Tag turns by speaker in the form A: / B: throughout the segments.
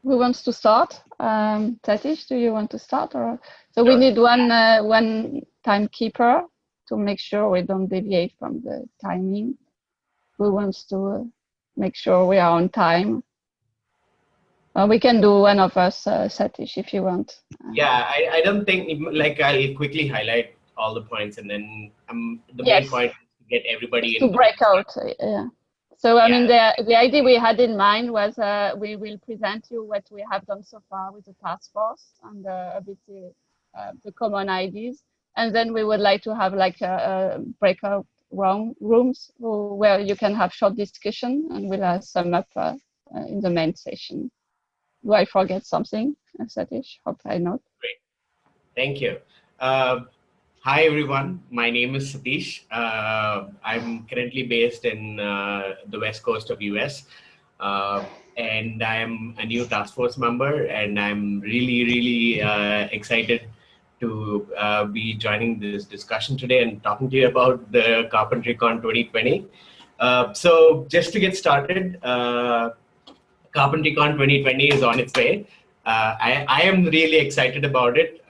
A: Who wants to start? Satish, do you want to start? Or so we need one timekeeper to make sure we don't deviate from the timing. Who wants to make sure we are on time? We can do one of us, Satish, if you want.
B: Yeah, I don't think, like, I'll quickly highlight all the points, and then the main point is to get everybody
A: to break out. Yeah. So I mean, the idea we had in mind was we will present you what we have done so far with the task force and a bit the common ideas, and then we would like to have like a breakout rooms where you can have short discussion, and we'll sum up in the main session. Do I forget something, Satish? Hope I not.
B: Great, thank you. Hi everyone, my name is Satish. I'm currently based in the west coast of US, and I am a new task force member, and I'm really excited to be joining this discussion today and talking to you about the CarpentryCon 2020. So just to get started, CarpentryCon 2020 is on its way. I am really excited about it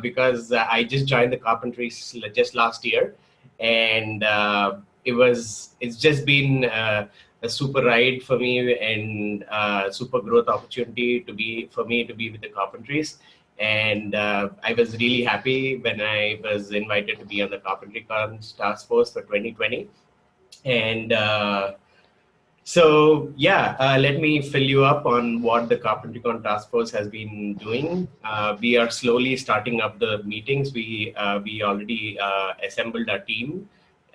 B: because I just joined the Carpentries just last year, and it's just been a super ride for me and super growth opportunity for me to be with the Carpentries. And I was really happy when I was invited to be on the CarpentryCon Task Force for 2020. And so yeah, let me fill you up on what the CarpentryCon Task Force has been doing. We are slowly starting up the meetings. We already assembled our team.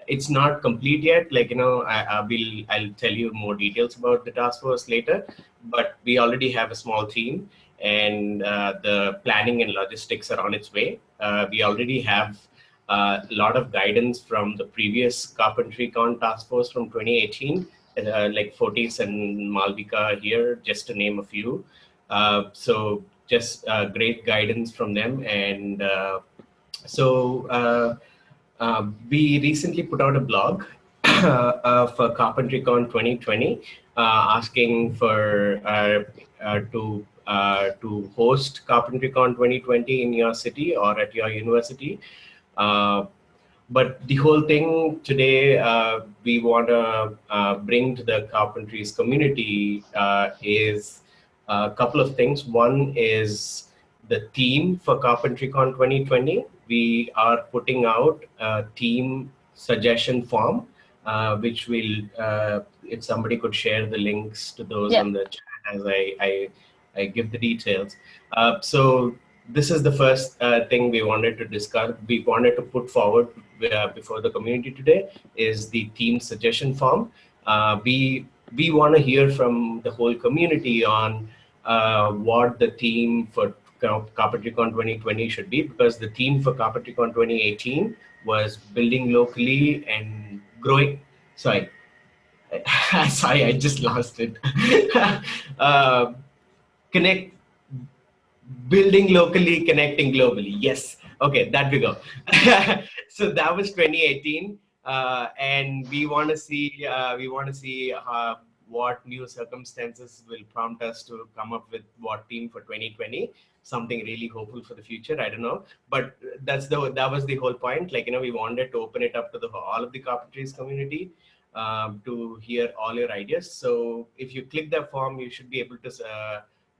B: It's not complete yet. Like, you know, I'll tell you more details about the task force later. But we already have a small team, and the planning and logistics are on its way. We already have a lot of guidance from the previous CarpentryCon Task Force from 2018. Like Fortis and Malvika here, just to name a few. So just great guidance from them. And we recently put out a blog for CarpentryCon 2020, asking for to host CarpentryCon 2020 in your city or at your university. But the whole thing today we want to bring to the Carpentries community is a couple of things. One is the theme for CarpentryCon 2020. We are putting out a theme suggestion form, which will, if somebody could share the links to those on the chat as I give the details. So this is the first thing we wanted to discuss. We wanted to put forward before the community today is the theme suggestion form. We want to hear from the whole community on what the theme for CarpentryCon 2020 should be, because the theme for CarpentryCon 2018 was building locally and growing. Sorry, I just lost it. Building locally, connecting globally. Yes. Okay, that we go. So that was 2018, and we want to see what new circumstances will prompt us to come up with what theme for 2020. Something really hopeful for the future. I don't know, but that was the whole point. Like, you know, we wanted to open it up to all of the Carpentries community to hear all your ideas. So if you click that form, you should be able to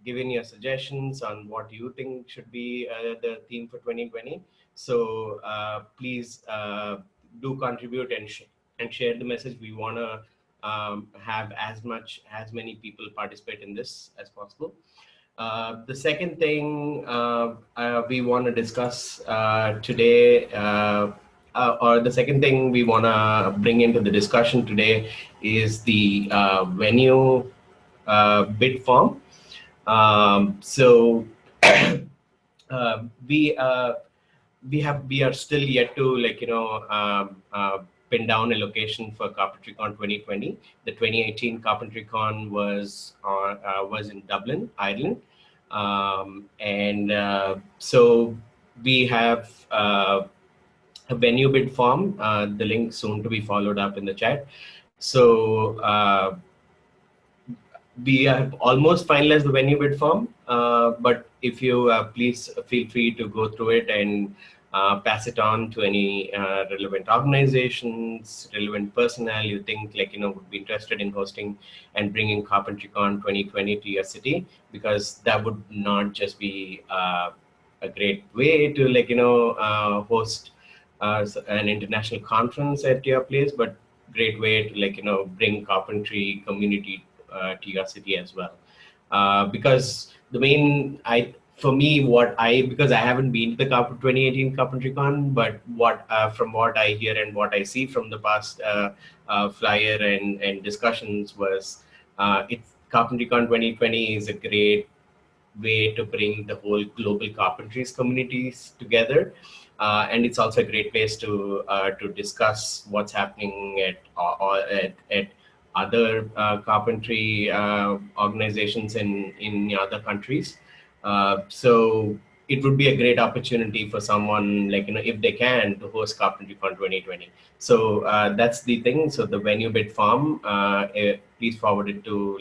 B: give in your suggestions on what you think should be the theme for 2020. So please do contribute and share the message. We want to have as many people participate in this as possible. The second thing we want to discuss today, or the second thing we want to bring into the discussion today, is the venue bid form. So we are still yet to, like, you know, pin down a location for CarpentryCon 2020. The 2018 CarpentryCon was in Dublin, Ireland, and so we have a venue bid form. The link soon to be followed up in the chat. So we have almost finalized the venue bid form, but if you please feel free to go through it and pass it on to any relevant organizations, relevant personnel you think would be interested in hosting and bringing CarpentryCon 2020 to your city, because that would not just be a great way to host an international conference at your place, but great way to bring carpentry community to your city as well. Because the main for me, because I haven't been to the 2018 CarpentryCon, but from what I hear and what I see from the past flyer and discussions was, it's CarpentryCon 2020 is a great way to bring the whole global carpentries communities together. And it's also a great place to discuss what's happening at other carpentry organizations in other countries. So it would be a great opportunity for someone if they can, to host CarpentryCon 2020. So that's the thing. So the venue bid form, please forward it to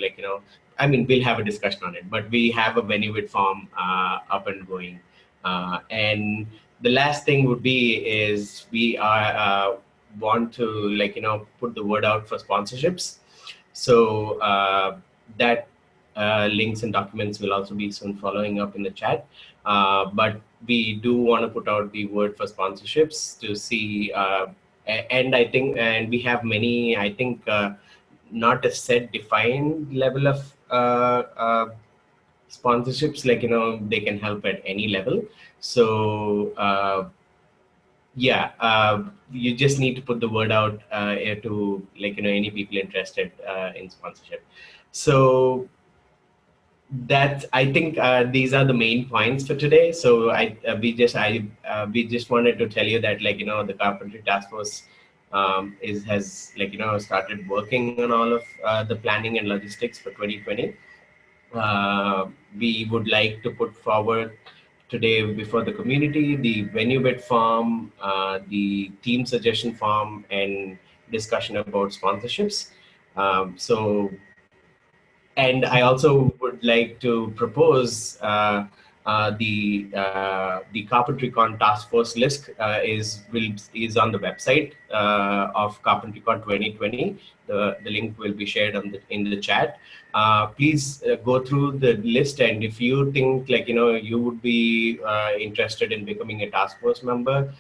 B: I mean, we'll have a discussion on it, but we have a venue bid form up and going. And the last thing would be is we are want to put the word out for sponsorships. So that links and documents will also be soon following up in the chat. But we do want to put out the word for sponsorships to see, and I think, and we have many, I think, not a set defined level of sponsorships, they can help at any level. So yeah, you just need to put the word out to any people interested in sponsorship. So that, I think, these are the main points for today. So we just wanted to tell you that the Carpentry Task Force has started working on all of the planning and logistics for 2020. We would like to put forward today before the community the venue bid form, the team suggestion form, and discussion about sponsorships. So, and I also would like to propose the CarpentryCon Task Force list is on the website of CarpentryCon 2020. The link will be shared in the chat. Please go through the list, and if you think you would be interested in becoming a task force member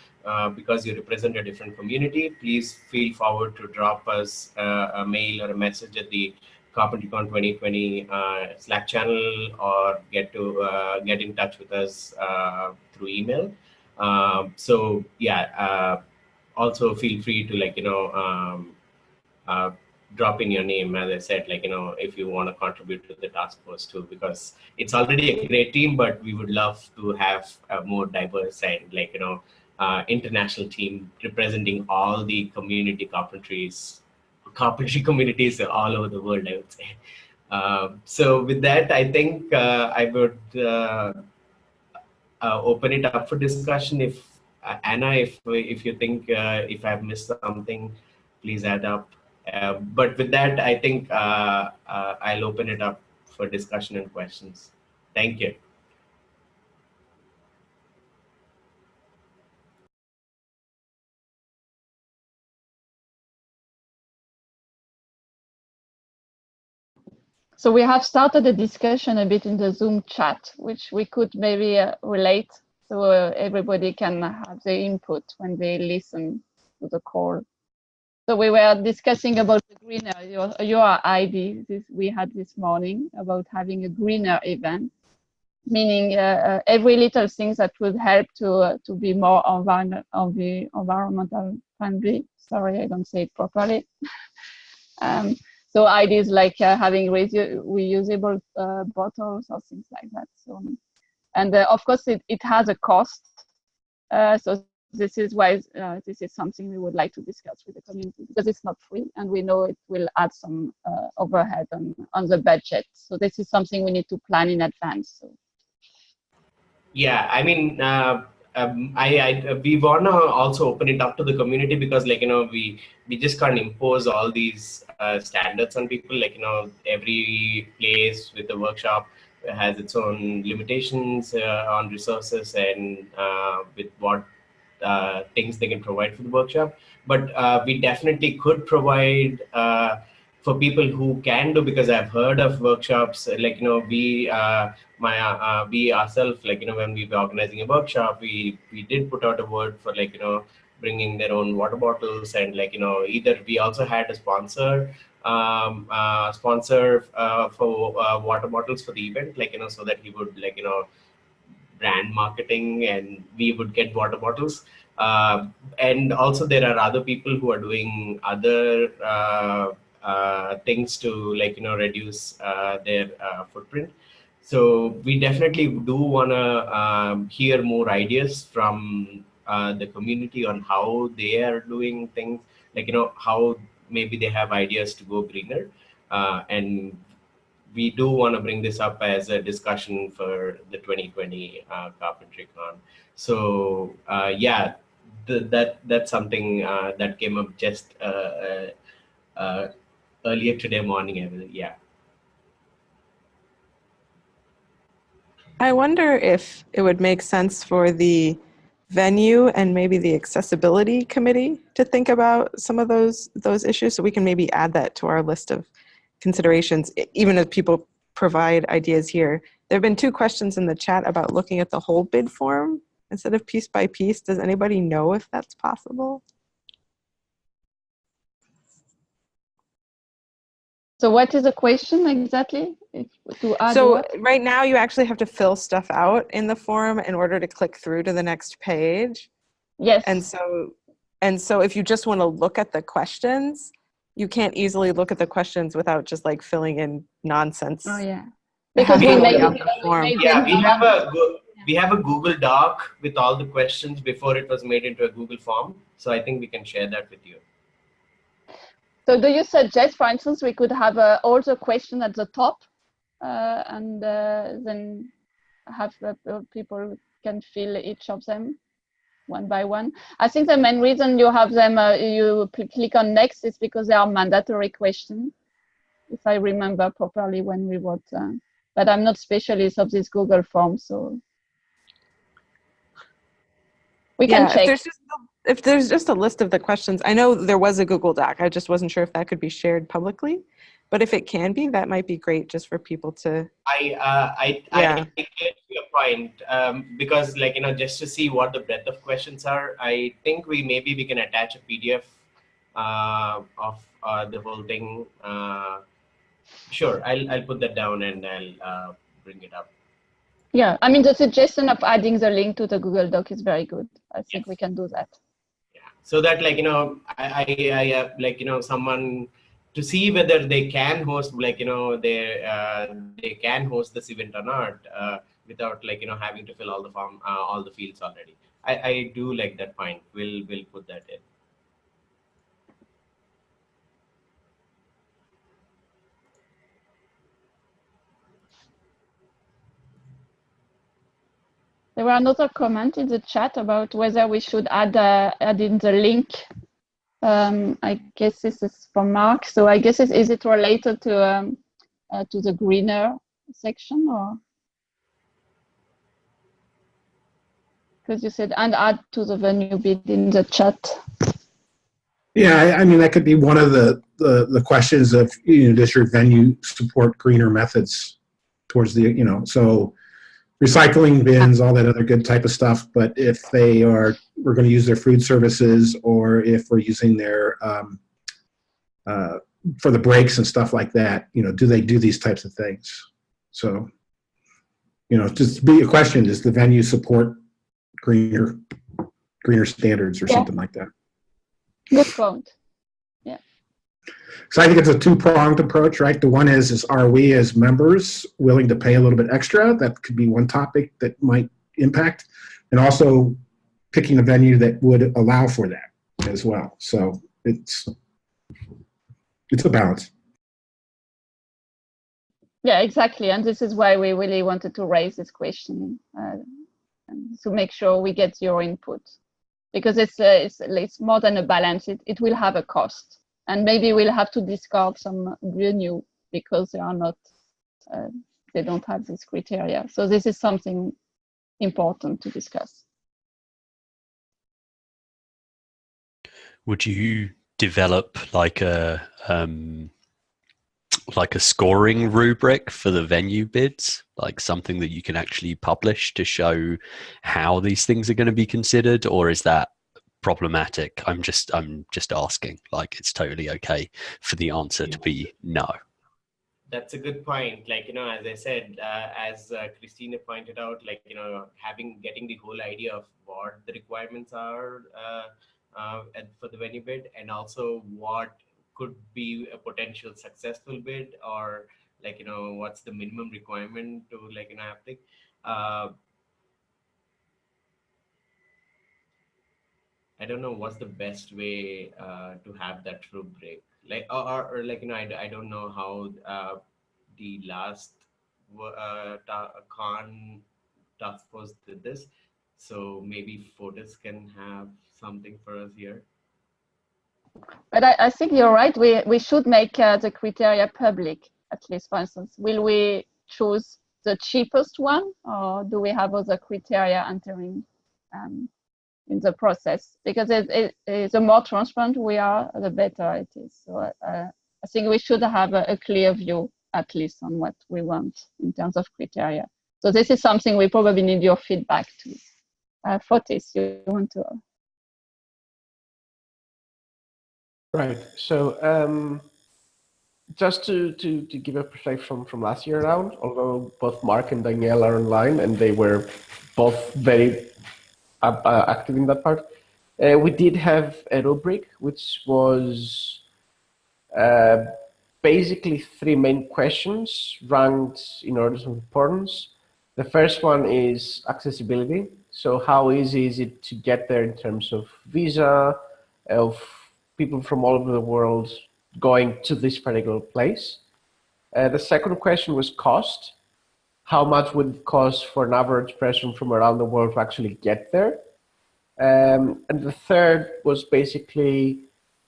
B: because you represent a different community, please feel forward to drop us a mail or a message at the CarpentryCon 2020 Slack channel, or get in touch with us through email. So yeah, also feel free to drop in your name, as I said, if you want to contribute to the task force too, because it's already a great team, but we would love to have a more diverse and international team representing all the community carpentry communities all over the world, I would say. So with that, I think I would open it up for discussion. If Anna, if you think if I've missed something, please add up. But with that, I think I'll open it up for discussion and questions. Thank you.
A: So we have started a discussion a bit in the Zoom chat, which we could maybe relate, so everybody can have their input when they listen to the call. So we were discussing about the greener, your idea we had this morning about having a greener event, meaning every little thing that would help to be more environmental friendly. Sorry, I don't say it properly. So ideas like having reusable bottles or things like that. So, and of course, it has a cost. So this is why this is something we would like to discuss with the community, because it's not free, and we know it will add some overhead on the budget. So this is something we need to plan in advance. So.
B: Yeah, I mean, we wanna also open it up to the community, because we just can't impose all these standards on people. Every place with a workshop has its own limitations on resources and with what things they can provide for the workshop. But we definitely could provide for people who can do, because I've heard of workshops we ourselves, when we were organizing a workshop, we did put out a word for bringing their own water bottles, and either we also had a sponsor for water bottles for the event, so that he would brand marketing and we would get water bottles. And also there are other people who are doing other things to reduce their footprint. So we definitely do want to hear more ideas from the community on how they are doing things, how maybe they have ideas to go greener. And we do want to bring this up as a discussion for the 2020 Carpentry Con. So yeah, that's something that came up just earlier today morning. Yeah.
C: I wonder if it would make sense for the venue and maybe the accessibility committee to think about some of those issues, so we can maybe add that to our list of considerations, even if people provide ideas here. There have been 2 questions in the chat about looking at the whole bid form instead of piece by piece. Does anybody know if that's possible?
A: So what is the question exactly?
C: So right now you actually have to fill stuff out in the form in order to click through to the next page.
A: Yes.
C: And so if you just want to look at the questions, you can't easily look at the questions without just filling in nonsense.
A: Oh yeah.
C: Because
A: we made
B: we have a Google Doc with all the questions before it was made into a Google form. So I think we can share that with you.
A: So do you suggest, for instance, we could have all the questions at the top and then have people can fill each of them one by one? I think the main reason you have them, you click on next, is because they are mandatory questions, if I remember properly when we wrote. But I'm not specialist of this Google form, so we can check.
C: If there's just a list of the questions, I know there was a Google Doc. I just wasn't sure if that could be shared publicly. But if it can be, that might be great just for people to.
B: I get your point, because just to see what the breadth of questions are, I think we can attach a PDF of the whole thing. Sure, I'll put that down and I'll bring it up.
A: Yeah, I mean, the suggestion of adding the link to the Google Doc is very good. I think we can do that.
B: Yeah, so that someone to see whether they can host they can host this event or not without having to fill all the form all the fields already. I do like that point. We'll put that in.
A: There were another comment in the chat about whether we should add in the link. I guess this is from Mark. So I guess is it related to the greener section, or because you said and add to the venue bid in the chat?
D: Yeah, I mean that could be one of the questions of does your venue support greener methods towards the so recycling bins, all that other good type of stuff. But if we're going to use their food services, or if we're using their for the breaks and stuff like that, do they do these types of things? So, just be a question: does the venue support greener standards or something like that?
A: Good point. Yeah.
D: So I think it's a 2-pronged approach, right? The one is are we as members willing to pay a little bit extra? That could be one topic that might impact, and also picking a venue that would allow for that as well. So it's a balance.
A: Yeah, exactly. And this is why we really wanted to raise this question to make sure we get your input, because it's more than a balance. It will have a cost, and maybe we'll have to discard some venue because they are not, they don't have this criteria. So this is something important to discuss.
E: Would you develop like a scoring rubric for the venue bids, like something that you can actually publish to show how these things are going to be considered, or is that problematic? I'm just asking. Like, it's totally okay for the answer to be no.
B: That's a good point. Like, as I said, as Christina pointed out, like, getting the whole idea of what the requirements are for the venue bid, and also what could be a potential successful bid, or like, what's the minimum requirement to like, apply. I don't know what's the best way to have that rubric, like, or like, I don't know how the last con task force did this, so maybe Fortis can have something for us here.
A: But I think you're right. We should make the criteria public, at least. For instance, will we choose the cheapest one, or do we have other criteria entering in the process? Because the more transparent we are, the better it is. So I think we should have a clear view, at least, on what we want in terms of criteria. So this is something we probably need your feedback to. Fortis, you want to?
F: Right. So just to give a perspective from last year around, although both Mark and Danielle are online and they were both very active in that part, we did have a rubric which was basically 3 main questions ranked in order of importance. The first one is accessibility. So how easy is it to get there in terms of visa, of people from all over the world going to this particular place. The second question was cost. How much would it cost for an average person from around the world to actually get there? And the third was basically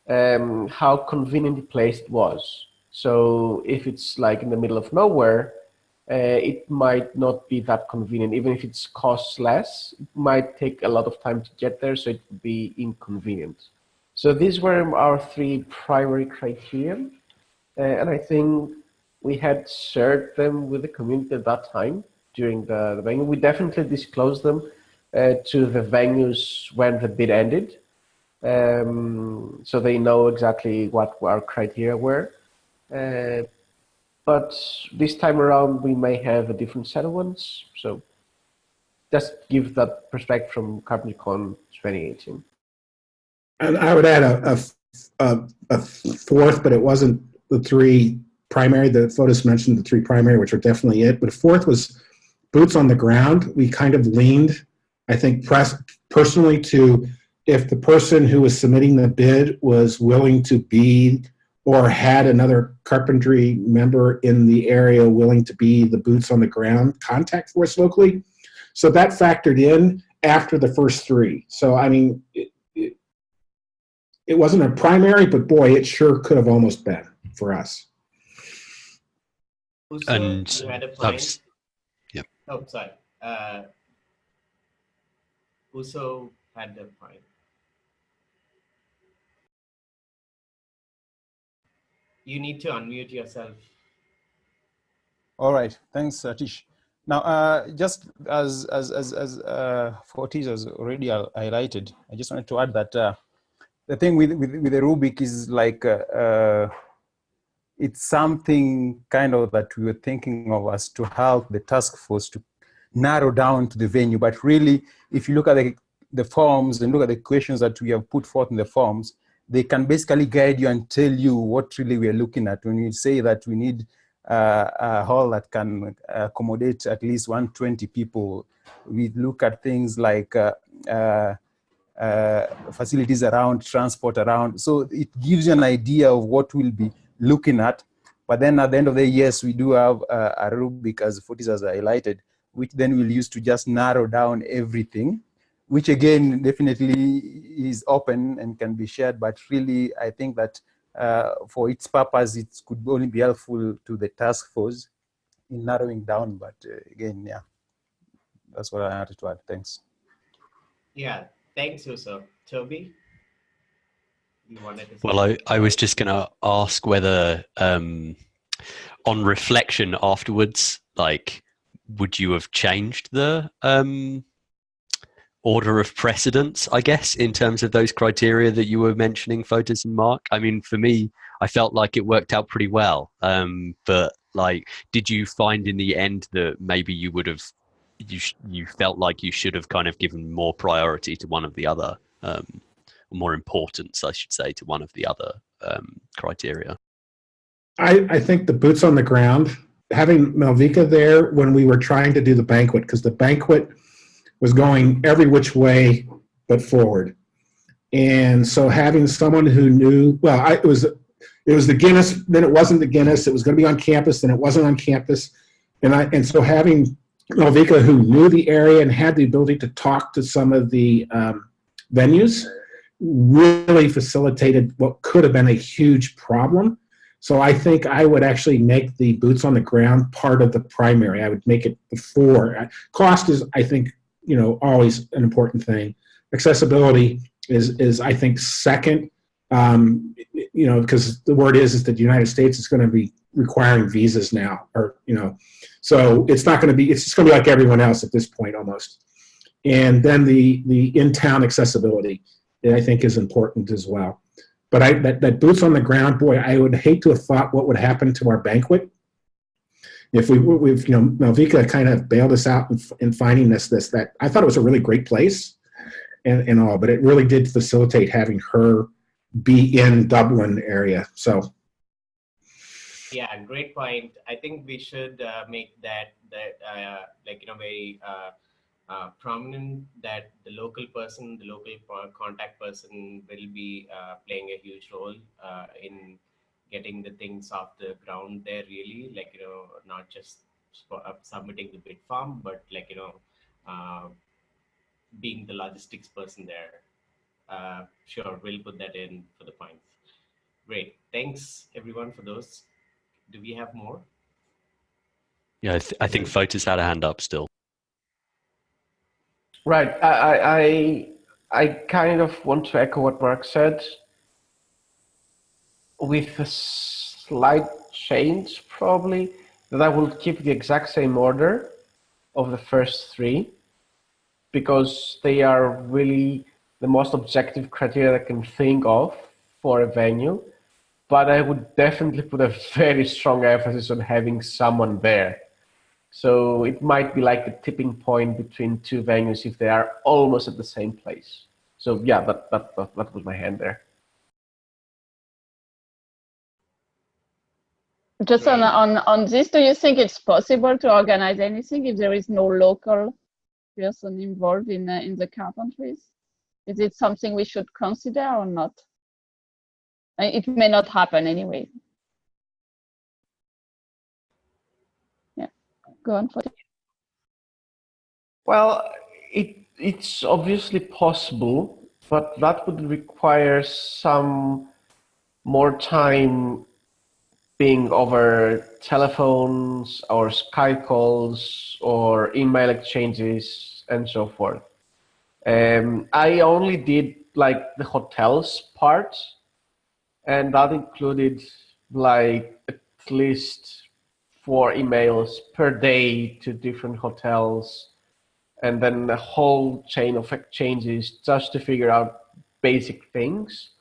F: how conveniently placed it was. So if it's like in the middle of nowhere, it might not be that convenient. Even if it costs less, it might take a lot of time to get there, so it would be inconvenient. So these were our 3 primary criteria, and I think we had shared them with the community at that time during the venue. We definitely disclosed them to the venues when the bid ended, so they know exactly what our criteria were. But this time around, we may have a different set of ones. So just give that perspective from CarpentryCon 2018.
D: And I would add a fourth, but it wasn't the 3 primary. The Fortis mentioned the 3 primary, which are definitely it. But a fourth was boots on the ground. We kind of leaned, I think, personally to if the person who was submitting the bid was willing to be or had another carpentry member in the area willing to be the boots on the ground contact for us locally. So that factored in after the first 3. So, I mean, it wasn't a primary, but boy, it sure could have almost been for us.
B: And you had a point?
E: Yep.
B: Oh, sorry. Uso had the point. You need to unmute yourself.
G: All right, thanks, Satish. Now, just as Fortis has already highlighted, I just wanted to add that the thing with the rubric is like it's something kind of that we were thinking of as to help the task force to narrow down to the venue. But really, if you look at the forms and look at the questions that we have put forth in the forms, they can basically guide you and tell you what really we are looking at. When you say that we need a hall that can accommodate at least 120 people, we look at things like facilities around, transport around. So it gives you an idea of what we'll be looking at. But then at the end of the year, yes, we do have a rubric, as Fortis has highlighted, which then we'll use to just narrow down everything, which again definitely is open and can be shared, but really I think that for its purpose, it could only be helpful to the task force in narrowing down. But again, yeah, that's what I had to add. Thanks.
B: Yeah, thanks, Yusuf. Toby, you wanted to say?
E: Well, I was just going to ask whether, on reflection afterwards, like, would you have changed the order of precedence, I guess, in terms of those criteria that you were mentioning, Fotis and Mark? I mean, for me, I felt like it worked out pretty well. But like, did you find in the end that maybe you would have, you felt like you should have kind of given more priority to one of the other, more importance, I should say, to one of the other criteria?
D: I think the boots on the ground, having Malvika there when we were trying to do the banquet, because the banquet was going every which way but forward. And so having someone who knew, well, it was the Guinness, then it wasn't the Guinness, it was going to be on campus, then it wasn't on campus. And so having Malvika who knew the area and had the ability to talk to some of the venues really facilitated what could have been a huge problem. So I think I would actually make the boots on the ground part of the primary. I would make it before. Cost is, I think, always an important thing. Accessibility is I think second, because the word is that the United States is going to be requiring visas now, so it's not going to be, it's just going to be like everyone else at this point almost. And then the in-town accessibility, I think, is important as well. But that boots on the ground, boy, I would hate to have thought what would happen to our banquet if Malvika kind of bailed us out in finding that. I thought it was a really great place and all, but it really did facilitate having her be in Dublin area. So.
B: Yeah, great point. I think we should make that very prominent, that the local person, the local contact person will be playing a huge role in getting the things off the ground there, really, not just submitting the bid form, but being the logistics person there. Sure, we'll put that in for the points. Great, thanks everyone for those. Do we have more?
E: Yeah, I think Fotis had a hand up still.
F: Right. I kind of want to echo what Mark said, with a slight change probably, that I will keep the exact same order of the first three, because they are really the most objective criteria I can think of for a venue. But I would definitely put a very strong emphasis on having someone there. So it might be like a tipping point between two venues if they are almost at the same place. So yeah, that was my hand there.
A: Just on this, do you think it's possible to organize anything if there is no local person involved in the carpentries? Is it something we should consider or not? It may not happen anyway. Yeah, go on for it.
F: Well, it's obviously possible, but that would require some more time being over telephones or Skype calls or email exchanges and so forth. I only did like the hotels part, and that included like at least 4 emails per day to different hotels, and then a whole chain of exchanges just to figure out basic things,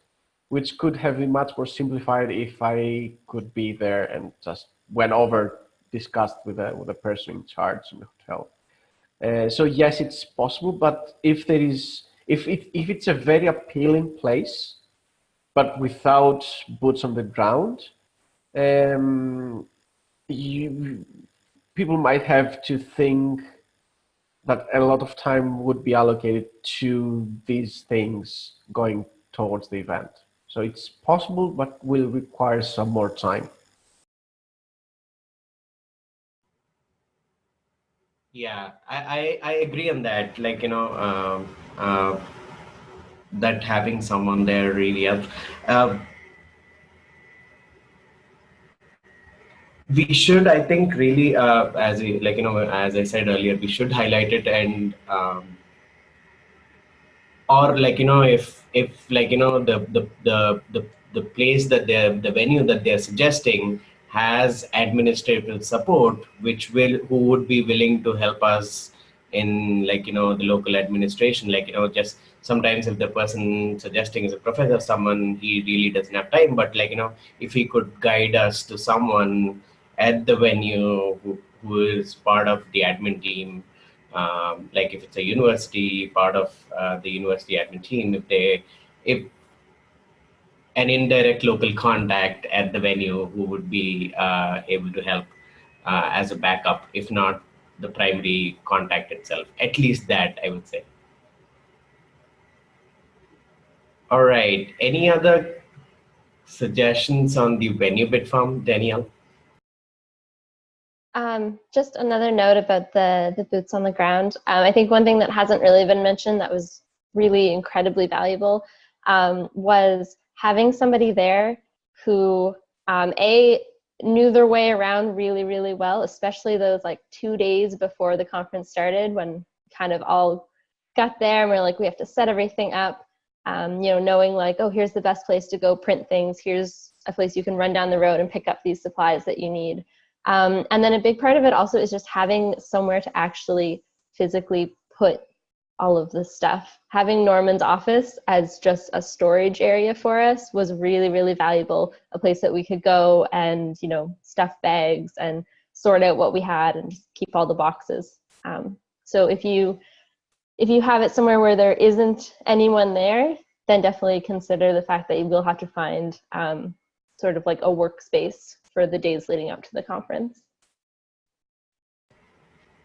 F: which could have been much more simplified if I could be there and just went over, discussed with a person in charge in the hotel. So yes, it's possible, but if it's a very appealing place, but without boots on the ground, people might have to think that a lot of time would be allocated to these things going towards the event. So it's possible, but will require some more time.
B: Yeah, I agree on that. Like, that having someone there really helps. We should, I think, really, as as I said earlier, we should highlight it, and or like if like the place that the venue that they're suggesting has administrative support, who would be willing to help us in the local administration. Just sometimes if the person suggesting is a professor, someone, he really doesn't have time, but if he could guide us to someone at the venue who is part of the admin team, like if it's a university, part of the university admin team, if an indirect local contact at the venue who would be able to help as a backup, if not the primary contact itself. At least that, I would say. All right. Any other suggestions on the venue bit farm, Danielle?
H: Just another note about the boots on the ground. I think one thing that hasn't really been mentioned that was really incredibly valuable was having somebody there who knew their way around really, really well, especially those 2 days before the conference started, when kind of all got there and we're like, we have to set everything up, knowing oh, here's the best place to go print things, here's a place you can run down the road and pick up these supplies that you need. And then a big part of it also is just having somewhere to actually physically put all of this stuff. Having Norman's office as just a storage area for us was really, really valuable. A place that we could go and, stuff bags and sort out what we had and just keep all the boxes. So if you have it somewhere where there isn't anyone there, then definitely consider the fact that you will have to find sort of like a workspace for the days leading up to the conference.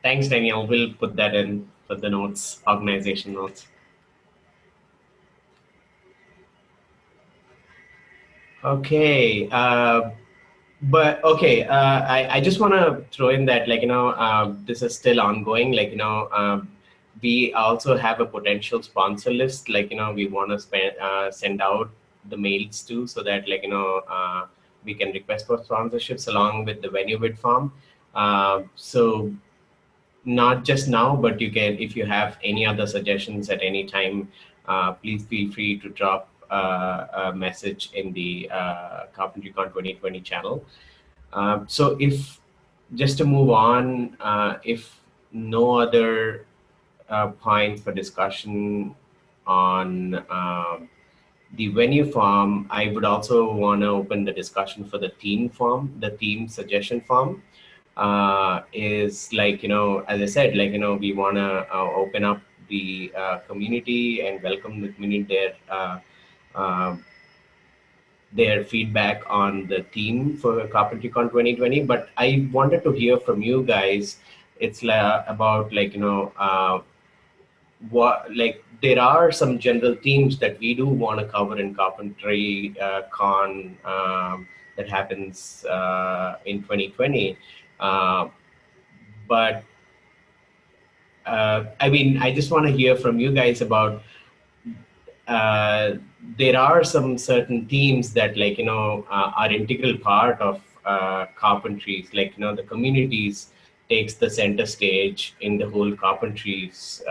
B: Thanks, Danielle. We'll put that in for the notes, organization notes. Okay. I just want to throw in that, this is still ongoing. We also have a potential sponsor list. We want to send out the mails to, so that we can request for sponsorships along with the venue bid form. So not just now, but you can, if you have any other suggestions at any time, please feel free to drop a message in the CarpentryCon 2020 channel. So just to move on, if no other points for discussion on the venue form, I would also want to open the discussion for the theme form. The theme suggestion form is as I said, we want to open up the community and welcome the community their feedback on the theme for CarpentryCon 2020. But I wanted to hear from you guys. It's about there are some general themes that we do want to cover in Carpentry Con that happens in 2020. But I just want to hear from you guys about there are some certain themes that are integral part of Carpentries. The communities takes the center stage in the whole Carpentries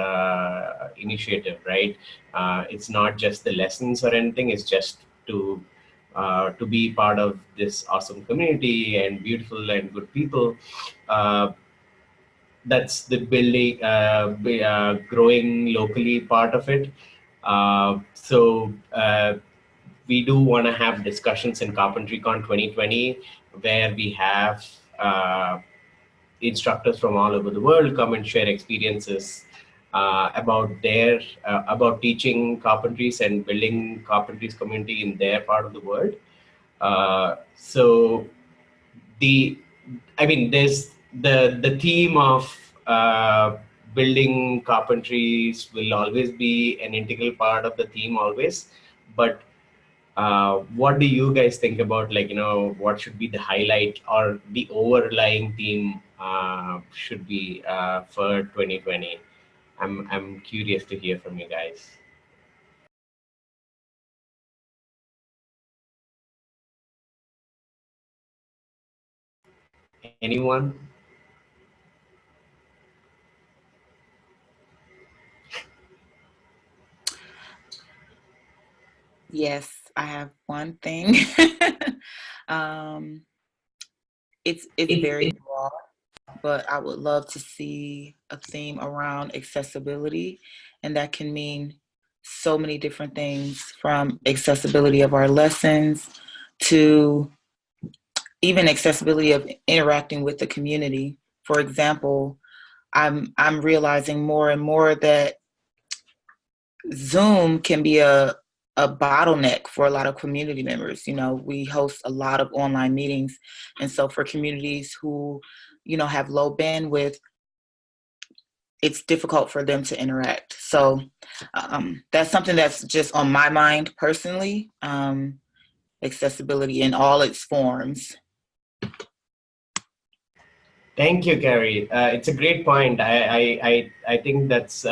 B: initiative, right? It's not just the lessons or anything, it's just to be part of this awesome community and beautiful and good people. That's the building, growing locally part of it. We do want to have discussions in CarpentryCon 2020 where we have instructors from all over the world come and share experiences about teaching Carpentries and building Carpentries community in their part of the world. There's the theme of building Carpentries will always be an integral part of the theme always, but What do you guys think about, like, what should be the highlight or the overlying theme should be for 2020? I'm curious to hear from you guys. Anyone?
I: Yes, I have one thing. um, it's very broad, but I would love to see a theme around accessibility, and that can mean so many different things, from accessibility of our lessons to even accessibility of interacting with the community. For example, I'm realizing more and more that Zoom can be a bottleneck for a lot of community members. You know, we host a lot of online meetings. And so for communities who, you know, have low bandwidth, it's difficult for them to interact. So that's something that's just on my mind personally, accessibility in all its forms.
B: Thank you, Carrie. It's a great point. I think that's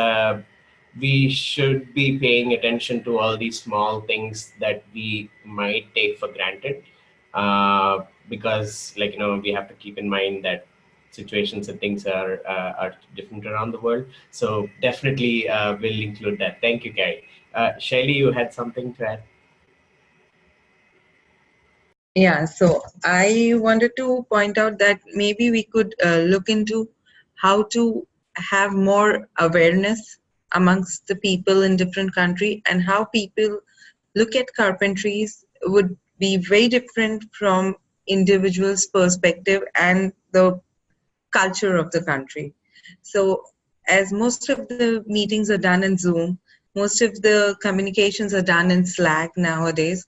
B: we should be paying attention to all these small things that we might take for granted, because, like, we have to keep in mind that situations and things are different around the world. So definitely we'll include that. Thank you, Carrie. Shaili, you had something to add?
J: Yeah, so I wanted to point out that maybe we could look into how to have more awareness amongst the people in different countries, and how people look at carpentries would be very different from individuals' perspective and the culture of the country. So as most of the meetings are done in Zoom, most of the communications are done in Slack nowadays.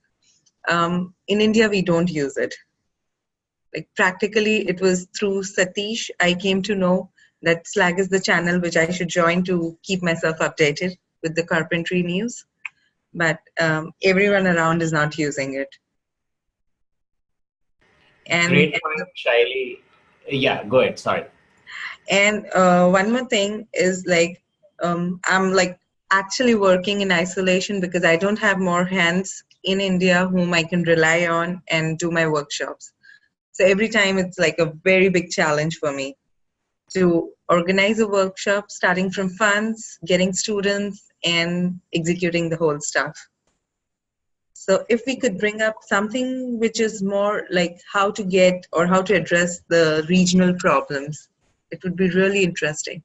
J: In India, we don't use it. Like, practically, it was through Satish I came to know that Slack is the channel which I should join to keep myself updated with the carpentry news. But everyone around is not using it. And
B: great point, Shaili. Yeah, go ahead. Sorry.
J: And one more thing is, like, I'm like actually working in isolation because I don't have more hands in India whom I can rely on and do my workshops. So every time it's like a very big challenge for me to organize a workshop, starting from funds, getting students, and executing the whole stuff. So if we could bring up something which is more like how to get or how to address the regional problems, it would be really interesting.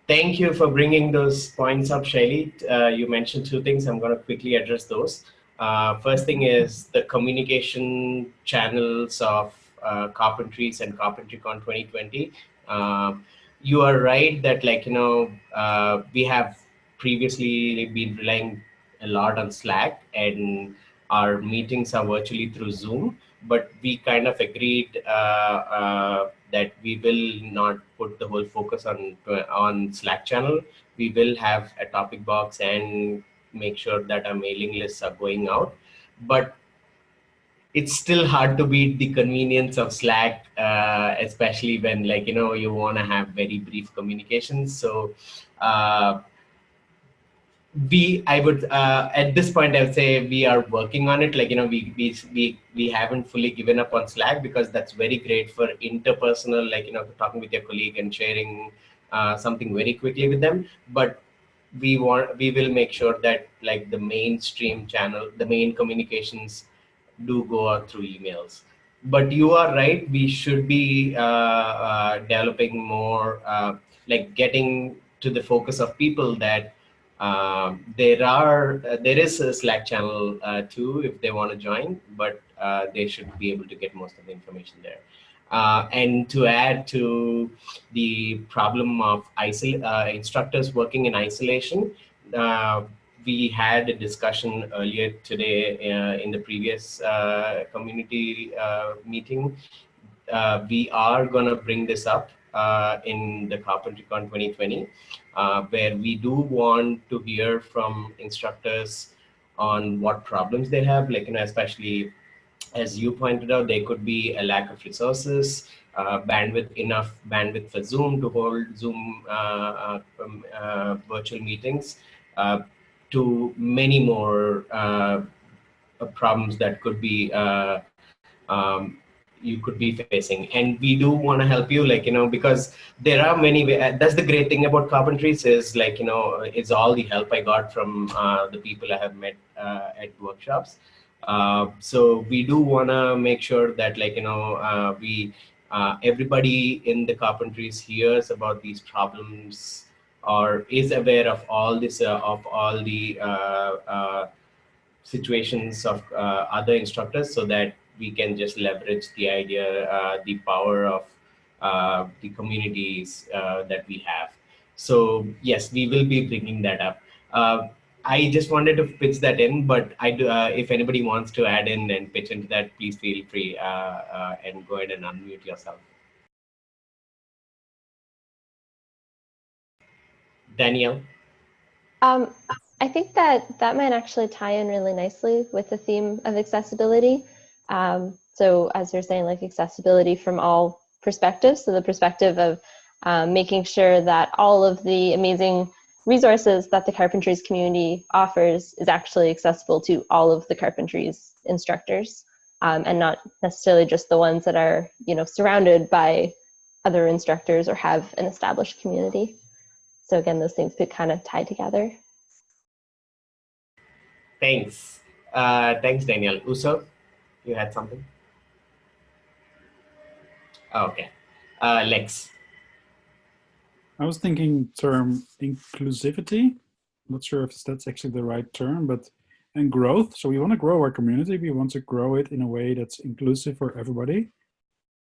B: Thank you for bringing those points up, Shaili. You mentioned two things. I'm going to quickly address those. First thing is the communication channels of Carpentries and CarpentryCon 2020. You are right that, like, we have previously been relying a lot on Slack, and our meetings are virtually through Zoom. But we kind of agreed that we will not put the whole focus on Slack channel. We will have a topic box and make sure that our mailing lists are going out. But it's still hard to beat the convenience of Slack, especially when, like, you want to have very brief communications. So I would at this point I would say we are working on it. Like, we haven't fully given up on Slack, because that's very great for interpersonal, like, talking with your colleague and sharing something very quickly with them. But we will make sure that, like, the mainstream channel, the main communications do go out through emails. But you are right, we should be developing more, like, getting to the focus of people that there is a Slack channel too if they want to join, but they should be able to get most of the information there. And to add to the problem of instructors working in isolation, we had a discussion earlier today in the previous community meeting. We are going to bring this up in the CarpentryCon 2020, where we do want to hear from instructors on what problems they have, like, especially as you pointed out, there could be a lack of resources, enough bandwidth for Zoom to hold Zoom virtual meetings, to many more problems that could be you could be facing. And we do want to help you, because there are many that's the great thing about Carpentries is, it's all the help I got from the people I have met at workshops. So we do want to make sure that, we everybody in the Carpentries hears about these problems or is aware of all this of all the situations of other instructors, so that we can just leverage the idea, the power of the communities that we have. So yes, we will be bringing that up. I just wanted to pitch that in, but I do, if anybody wants to add in and pitch into that, please feel free and go ahead and unmute yourself. Danielle?
H: I think that might actually tie in really nicely with the theme of accessibility. So as you're saying, like accessibility from all perspectives. So the perspective of making sure that all of the amazing resources that the Carpentries community offers is actually accessible to all of the Carpentries instructors, and not necessarily just the ones that are, surrounded by other instructors or have an established community. So again, those things could kind of tie together.
B: Thanks. Thanks, Daniel. Uso, you had something? Okay. Lex.
K: I was thinking term inclusivity. Not sure if that's actually the right term, and growth. So we want to grow our community. We want to grow it in a way that's inclusive for everybody,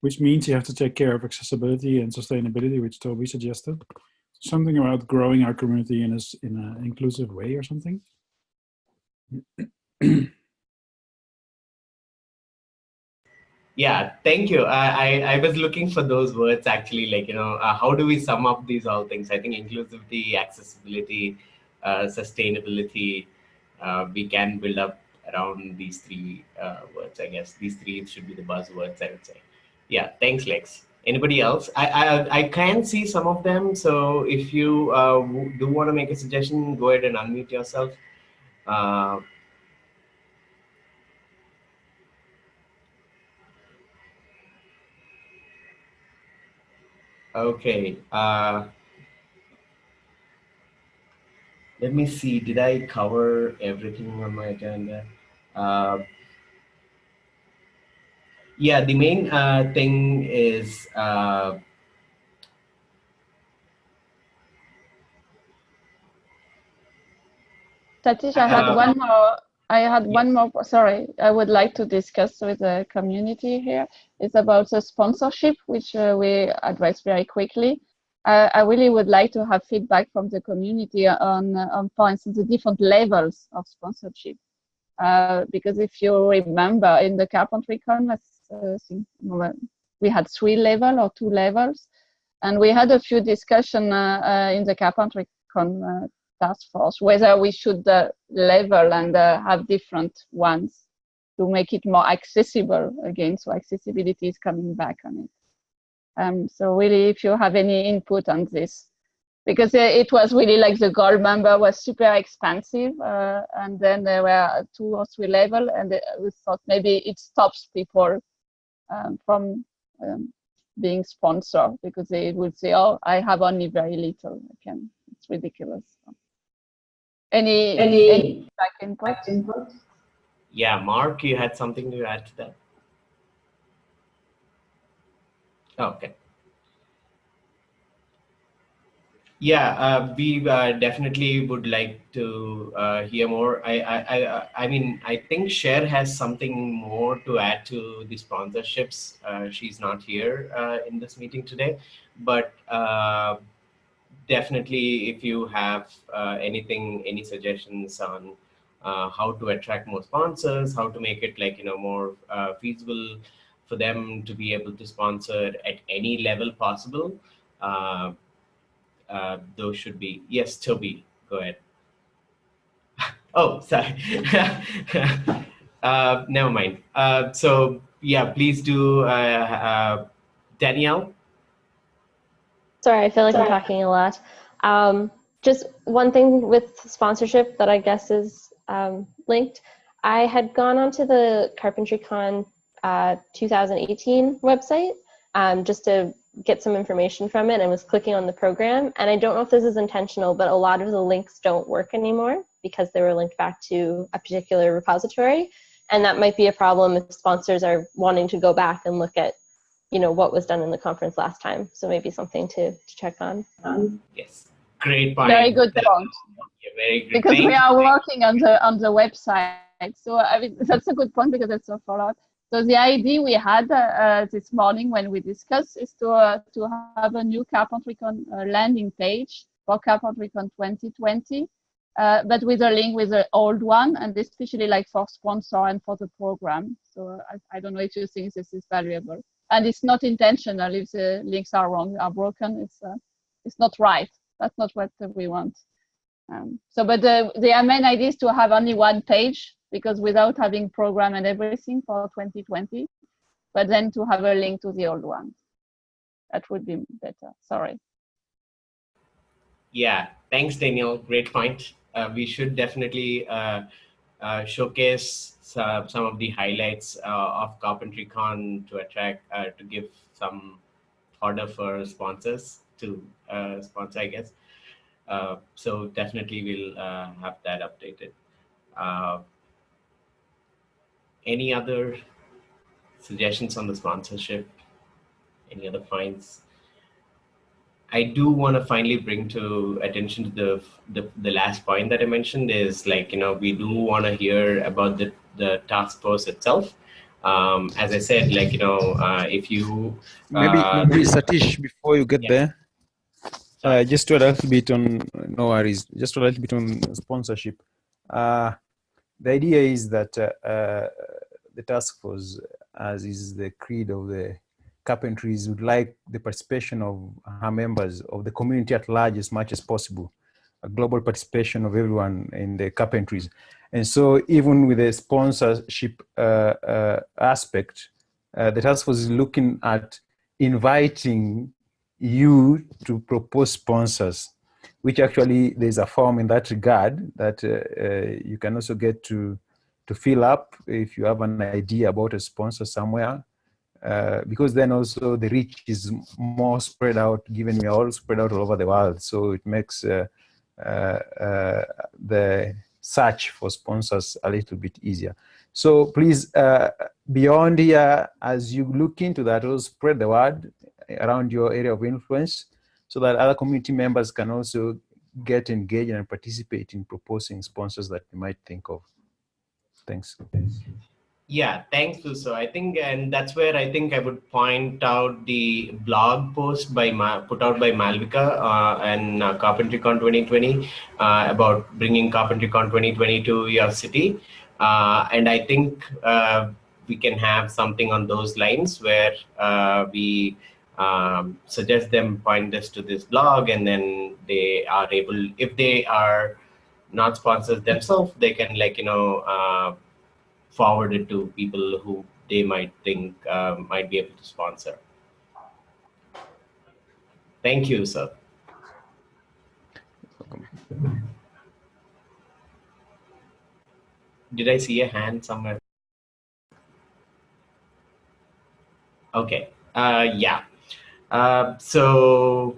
K: which means you have to take care of accessibility and sustainability, which Toby suggested. Something about growing our community in an inclusive way or something.
B: Yeah, thank you. I was looking for those words actually, how do we sum up these all things? I think inclusivity, accessibility, sustainability, we can build up around these three words, I guess. These three should be the buzzwords, I would say. Yeah, thanks, Lex. Anybody else? I can see some of them, so if you do want to make a suggestion, go ahead and unmute yourself. Okay. Let me see. Did I cover everything on my agenda? Yeah, the main thing is
A: Satish, I had one more. One more. Sorry, I would like to discuss with the community here. It's about the sponsorship, which we address very quickly. I really would like to have feedback from the community on, for instance, the different levels of sponsorship. Because if you remember, in the CarpentryCon, we had 3 levels or 2 levels, and we had a few discussion in the CarpentryCon Task Force whether we should level and have different ones to make it more accessible again. So accessibility is coming back on it. So really, if you have any input on this, because it was really like the gold member was super expensive, and then there were 2 or 3 levels, and we thought maybe it stops people from being sponsored, because they would say, "Oh, I have only very little. It's ridiculous." Any back input?
B: Yeah, Mark, you had something to add to that? Okay. Yeah, we definitely would like to hear more. I mean, I think Cher has something more to add to the sponsorships. She's not here in this meeting today, but definitely, if you have any suggestions on how to attract more sponsors, how to make it more feasible for them to be able to sponsor at any level possible, those should be, yes, Toby, go ahead. Oh, sorry. Never mind. So yeah, please do, Danielle.
H: Sorry, I feel like I'm talking a lot. Just one thing with sponsorship that I guess is linked. I had gone onto the CarpentryCon 2018 website just to get some information from it, and was clicking on the program. And I don't know if this is intentional, but a lot of the links don't work anymore because they were linked back to a particular repository. And that might be a problem if sponsors are wanting to go back and look at, you know, what was done in the conference last time. So maybe something to check on.
B: Yes, great point.
A: Very good point.
B: Yeah, very good.
A: Because we are working on the website. So I mean, that's a good point because it's a follow-up. So the idea we had this morning when we discussed is to have a new CarpentryCon landing page for CarpentryCon 2020, but with a link with the old one, and especially like for sponsor and for the program. So I don't know if you think this is valuable. And it's not intentional. If the links are wrong, are broken, it's not right. That's not what we want. But the main idea is to have only one page, because without having program and everything for 2020, but then to have a link to the old one. That would be better. Sorry.
B: Yeah, thanks, Daniel. Great point. We should definitely showcase some of the highlights of CarpentryCon to attract, to give some order for sponsors to sponsor, I guess. So definitely we'll have that updated. Any other suggestions on the sponsorship? Any other points? I do want to finally bring to attention to the last point that I mentioned is, like, you know, we do want to hear about the task force itself. As I said, like, you know, if you
G: maybe Satish, before you get there, just to add a little bit on, no worries, just a little bit on sponsorship. The idea is that the task force, as is the creed of the Carpentries, would like the participation of her members, of the community at large, as much as possible, a global participation of everyone in the Carpentries. And so even with the sponsorship aspect, the task force is looking at inviting you to propose sponsors, which actually there's a form in that regard that you can also get to fill up if you have an idea about a sponsor somewhere, because then also the reach is more spread out, given we are all spread out all over the world. So it makes the search for sponsors a little bit easier. So please, beyond here, as you look into that, also spread the word around your area of influence so that other community members can also get engaged and participate in proposing sponsors that you might think of. Thanks.
B: Yeah, thanks, Luso. I think, and that's where I think I would point out the blog post by put out by Malvika and CarpentryCon 2020 about bringing CarpentryCon 2020 to your city. And I think we can have something on those lines where we suggest them point this to this blog, and then they are able, if they are not sponsors themselves, they can, like, you know, forward it to people who they might think might be able to sponsor. Thank you, sir. Did I see a hand somewhere? Okay. Yeah. So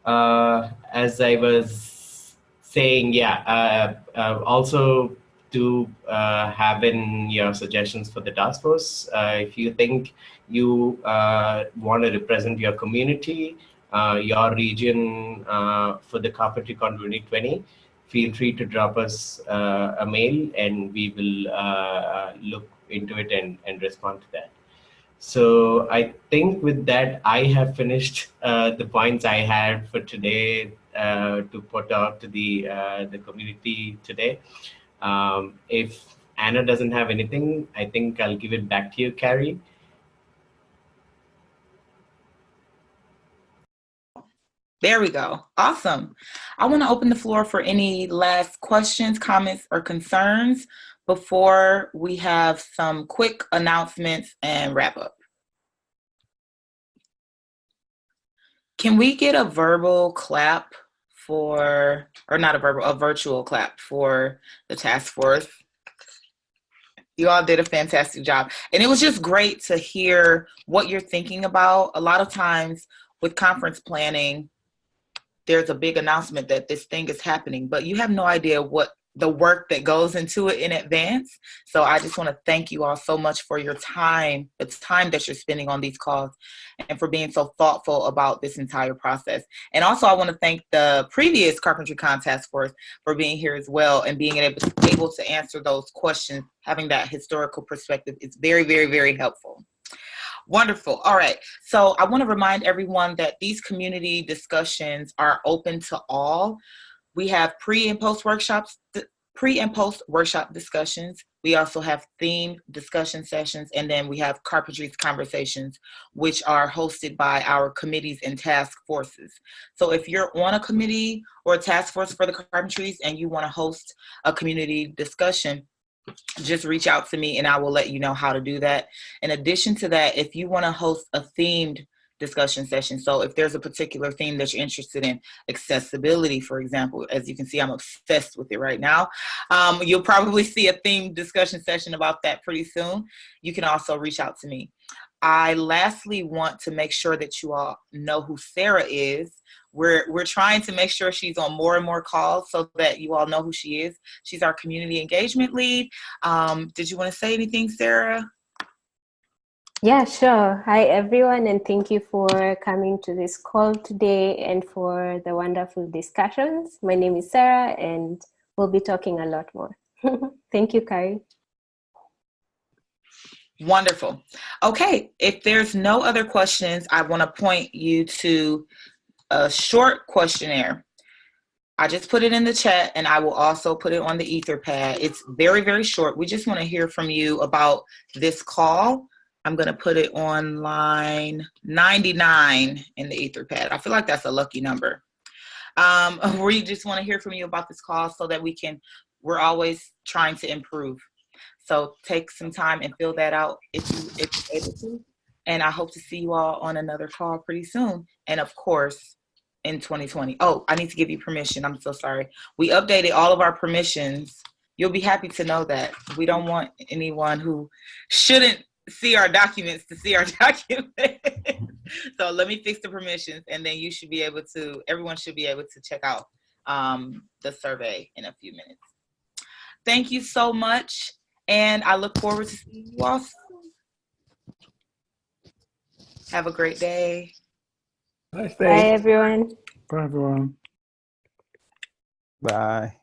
B: as I was saying, yeah, also to have in your suggestions for the task force. If you think you want to represent your community, your region for the CarpentryCon 2020, feel free to drop us a mail, and we will look into it and respond to that. So I think with that, I have finished the points I had for today to put out to the community today. If Anna doesn't have anything, I think I'll give it back to you, Carrie.
I: There we go. Awesome. I want to open the floor for any last questions, comments, or concerns before we have some quick announcements and wrap up. Can we get a verbal clap for, or not a verbal, a virtual clap for the task force? You all did a fantastic job. And it was just great to hear what you're thinking about. A lot of times with conference planning, there's a big announcement that this thing is happening, but you have no idea what the work that goes into it in advance. So I just want to thank you all so much for your time, the time that you're spending on these calls, and for being so thoughtful about this entire process. And also I want to thank the previous CarpentryCon Task Force for being here as well and being able to answer those questions. Having that historical perspective is very, very, very helpful. Wonderful. All right. So I want to remind everyone that these community discussions are open to all. We have pre and post workshop discussions. We also have themed discussion sessions, and then we have Carpentries conversations, which are hosted by our committees and task forces. So if you're on a committee or a task force for the Carpentries and you want to host a community discussion, just reach out to me and I will let you know how to do that. In addition to that, if you want to host a themed discussion session, so if there's a particular theme that you're interested in, accessibility, for example, as you can see, I'm obsessed with it right now. You'll probably see a themed discussion session about that pretty soon. You can also reach out to me. I lastly want to make sure that you all know who Sarah is. We're trying to make sure she's on more and more calls so that you all know who she is. She's our community engagement lead. Did you want to say anything, Sarah?
L: Yeah, sure. Hi, everyone, and thank you for coming to this call today and for the wonderful discussions. My name is Sarah, and we'll be talking a lot more. Thank you, Carrie.
I: Wonderful. Okay, if there's no other questions, I want to point you to a short questionnaire. I just put it in the chat and I will also put it on the Etherpad. It's very, very short. We just want to hear from you about this call. I'm going to put it on line 99 in the Etherpad. I feel like that's a lucky number. We just want to hear from you about this call so that we're always trying to improve. So take some time and fill that out if you're able to. And I hope to see you all on another call pretty soon. And of course, in 2020. Oh, I need to give you permission. I'm so sorry. We updated all of our permissions. You'll be happy to know that. We don't want anyone who shouldn't see our documents to see our documents. So let me fix the permissions and then you should be able to, everyone should be able to check out the survey in a few minutes. Thank you so much. And I look forward to seeing you all soon. Have a great day.
F: Nice day.
L: Bye, everyone.
K: Bye, everyone.
G: Bye.